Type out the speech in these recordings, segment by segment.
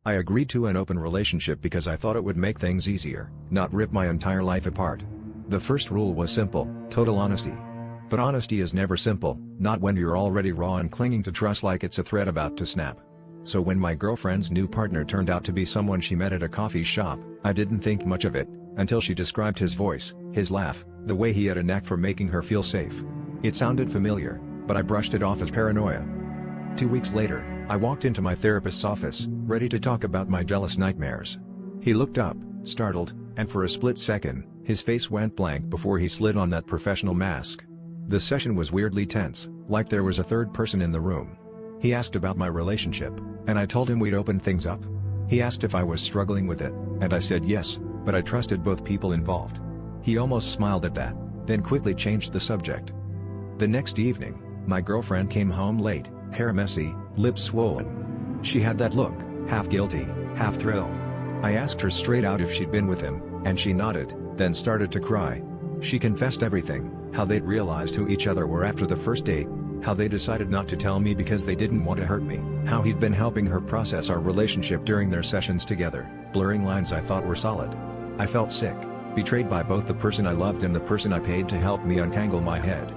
I agreed to an open relationship because I thought it would make things easier, not rip my entire life apart. The first rule was simple: total honesty. But honesty is never simple, not when you're already raw and clinging to trust like it's a thread about to snap. So when my girlfriend's new partner turned out to be someone she met at a coffee shop, I didn't think much of it, until she described his voice, his laugh, the way he had a knack for making her feel safe. It sounded familiar, but I brushed it off as paranoia. 2 weeks later, I walked into my therapist's office, ready to talk about my jealous nightmares. He looked up, startled, and for a split second, his face went blank before he slid on that professional mask. The session was weirdly tense, like there was a third person in the room. He asked about my relationship, and I told him we'd opened things up. He asked if I was struggling with it, and I said yes, but I trusted both people involved. He almost smiled at that, then quickly changed the subject. The next evening, my girlfriend came home late, hair messy, lips swollen. She had that look, half guilty, half thrilled. I asked her straight out if she'd been with him, and she nodded, then started to cry. She confessed everything: how they'd realized who each other were after the first date, how they decided not to tell me because they didn't want to hurt me, how he'd been helping her process our relationship during their sessions together, blurring lines I thought were solid. I felt sick, betrayed by both the person I loved and the person I paid to help me untangle my head.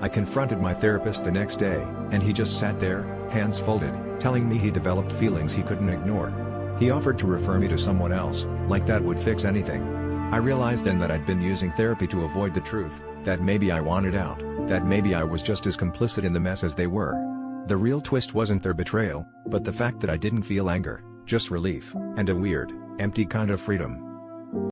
I confronted my therapist the next day, and he just sat there, hands folded, telling me he developed feelings he couldn't ignore. He offered to refer me to someone else, like that would fix anything. I realized then that I'd been using therapy to avoid the truth, that maybe I wanted out, that maybe I was just as complicit in the mess as they were. The real twist wasn't their betrayal, but the fact that I didn't feel anger, just relief, and a weird, empty kind of freedom.